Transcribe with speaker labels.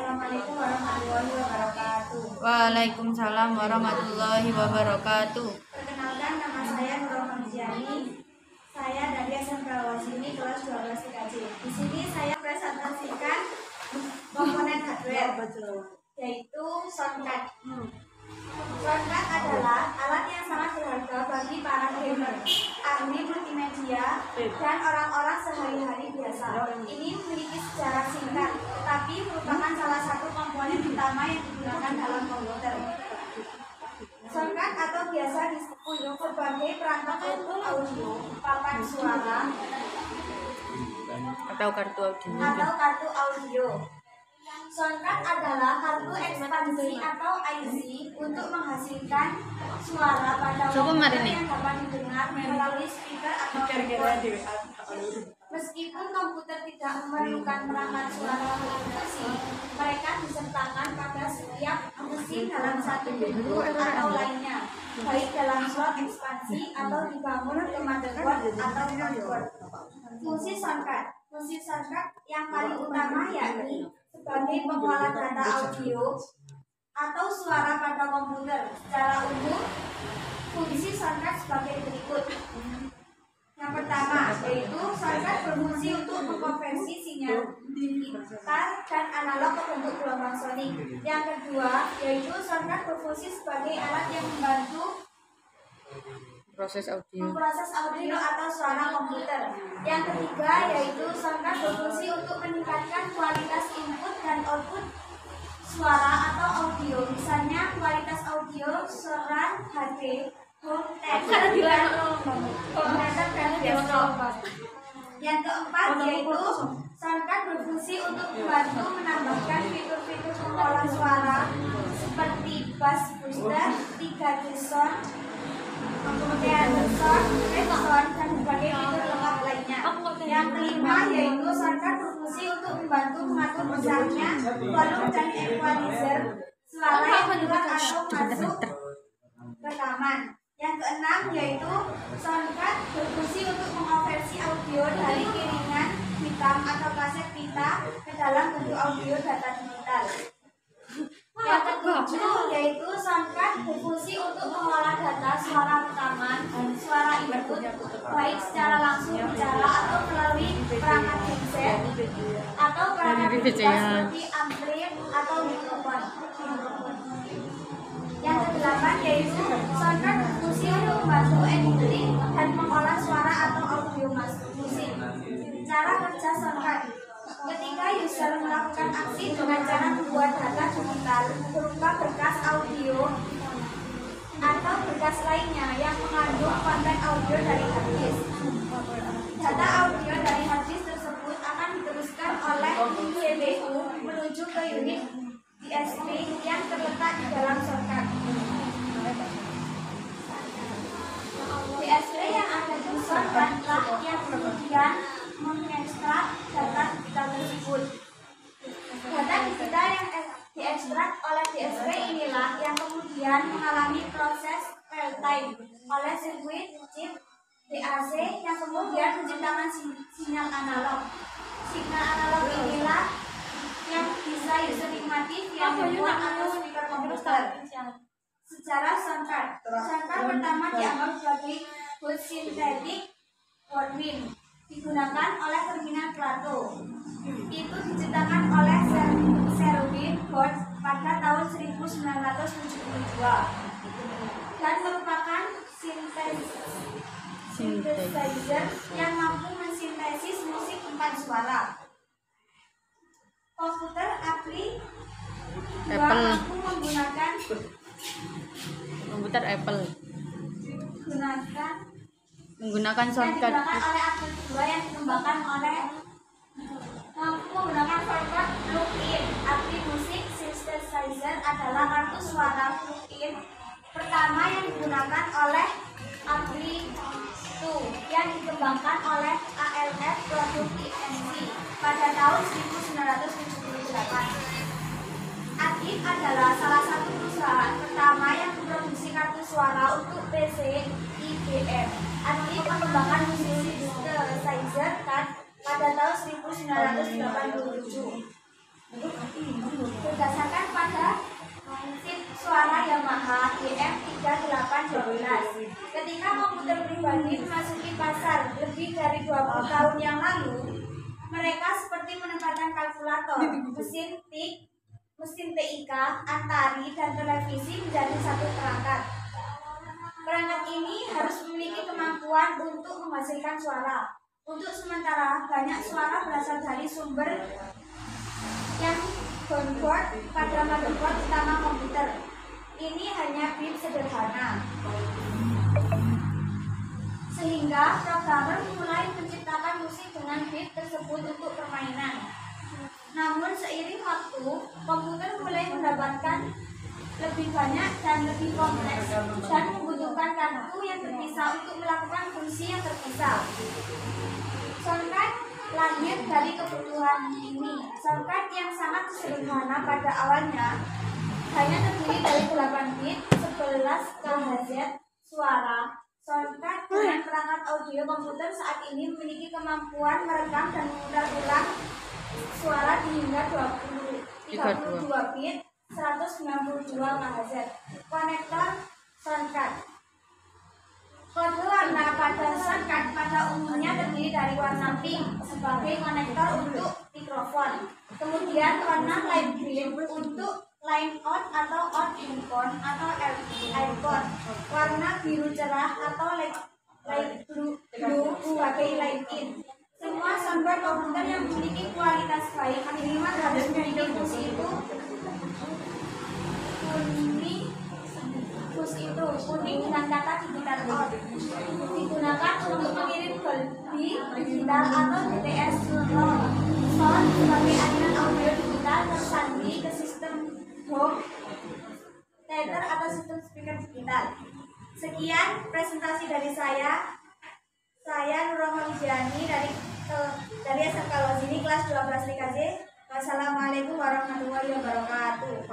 Speaker 1: Assalamualaikum warahmatullahi wabarakatuh.
Speaker 2: Waalaikumsalam warahmatullahi wabarakatuh.
Speaker 1: Perkenalkan, nama saya Nurul Marjiani. Saya dari SMK Wasini kelas 12 TKJ. Di sini saya presentasikan komponen hardware, yaitu soundcard. Soundcard adalah alat yang sangat berharga bagi para gamer, ahli multimedia, dan orang-orang sehari-hari biasa. Ini memiliki sejarah singkat, tetapi merupakan salah satu komponen utama yang digunakan dalam komputer. Soundcard atau biasa disebut sebagai perangkat audio, papan suara,
Speaker 2: Atau
Speaker 1: kartu audio. Soundcard adalah kartu ekspansi atau IC untuk menghasilkan suara pada komputer yang dapat didengar melalui speaker atau keyboard. Meskipun komputer tidak memerlukan perangkat suara konversi, mereka disertakan pada setiap mesin dalam satu bentuk atau lainnya, baik dalam slot ekspansi atau dibangun ke motherboard atau motherboard. Fungsi soundcard yang paling utama yakni sebagai pengolah data audio atau suara pada komputer. Secara umum, fungsi soundcard sebagai berikut. Yang pertama, yaitu soundcard berfungsi untuk mengkonversi sinyal digital dan analog ke bentuk gelombang sonik. Yang kedua, yaitu soundcard berfungsi sebagai alat yang membantu memproses audio atau suara komputer. Yang ketiga, yaitu soundcard berfungsi untuk meningkatkan kualitas input dan output suara atau audio. Misalnya kualitas audio surround HD, home theater, dan bioskop. Yang keempat, yaitu soundcard berfungsi untuk membantu menambahkan fitur-fitur pengolah suara seperti bass booster, 3D sound, theater sound, sound, dan berbagai fitur lengkap lainnya. Yang kelima, yaitu soundcard berfungsi untuk membantu mengatur besarnya volume dan equalizer suara yang keluar atau masuk rekaman. Yang keenam, yaitu soundcard berfungsi untuk mengonversi audio dari kiringan hitam atau kaset pita ke dalam bentuk audio data digital. Yang ketujuh, yaitu soundcard berfungsi untuk mengolah data suara rekaman dan suara input, baik secara langsung bicara atau melalui perangkat headset atau perangkat digital seperti ampli atau mikrofon. Yang kedelapan, yaitu soundcard berfungsi untuk membantu editing dan mengolah suara atau audio musik. Cara kerja soundcard: ketika user melakukan aksi dengan cara membuat data digital berupa berkas audio atau berkas lainnya yang mengandung konten audio dari hard disk, data audio dari hard disk tersebut akan diteruskan oleh CPU menuju ke unit DSP yang terletak di dalam soundcard. DSP yang ada di soundcard lah yang kemudian mengekstrak data digital tersebut. Data digital yang diekstrak oleh DSP inilah yang kemudian mengalami proses real time oleh sirkuit chip DAC yang kemudian menciptakan sinyal analog. Sinyal analog inilah yang bisa user nikmati via handphone atau speaker komputer. Secara soundcard pertama dianggap sebagai good synthetic woodwind, digunakan oleh terminal Plato. Itu diciptakan oleh Sherwin Ford pada tahun 1972 dan merupakan synthesizer yang mampu mensintesis musik 4 suara. Komputer Apple mampu menggunakan
Speaker 2: komputer Apple menggunakan
Speaker 1: yang
Speaker 2: soundcard
Speaker 1: digunakan oleh Apple II yang dikembangkan oleh mampu menggunakan soundcard plug-in. Apple Music Synthesizer adalah kartu suara plug-in pertama yang digunakan oleh Apple II yang dikembangkan oleh ALF Product Inc. pada tahun 1978. Adib adalah salah satu perusahaan pertama yang memproduksi kartu suara untuk PC IBM. Adib mengembangkan musik synthesizer pada tahun 1987. pribadi memasuki pasar lebih dari 20 tahun yang lalu, mereka seperti menempatkan kalkulator, mesin tik, mesin TIK, Antari, dan televisi menjadi satu perangkat. Perangkat ini harus memiliki kemampuan untuk menghasilkan suara. Untuk sementara, banyak suara berasal dari sumber yang downboard pada motherboard utama komputer. Ini hanya bit sederhana. Sehingga programmer mulai menciptakan musik dengan bit tersebut untuk permainan. Namun seiring waktu, komputer mulai mendapatkan lebih banyak dan lebih kompleks dan membutuhkan kartu yang terpisah untuk melakukan fungsi yang terpisah. Soundcard lahir dari kebutuhan ini. Soundcard yang sangat sederhana pada awalnya hanya terdiri dari 8 bit, 11 KHZ suara. Soundcard dengan perangkat audio komputer saat ini memiliki kemampuan merekam dan memutar ulang suara hingga 32 bit, 192 KHZ. Konektor soundcard. Kode warna pada soundcard pada umumnya terdiri dari warna pink sebagai konektor untuk mikrofon. Kemudian warna light green untuk line out atau out handphone atau airphone. Warna biru cerah atau light blue sebagai line in. Semua soundbar komputer yang memiliki kualitas baik minimal harus memiliki fungsi itu kuning dengan kata digital out. Digunakan untuk mengirim Dolby digital atau DTS sound sebagai aliran audio digital tersandi ke sistem home theater atau sistem speaker digital. Sekian presentasi dari saya. Saya Nurul Wijani dari SMK Lozini kelas 12 TKJ. Wassalamualaikum warahmatullahi wabarakatuh.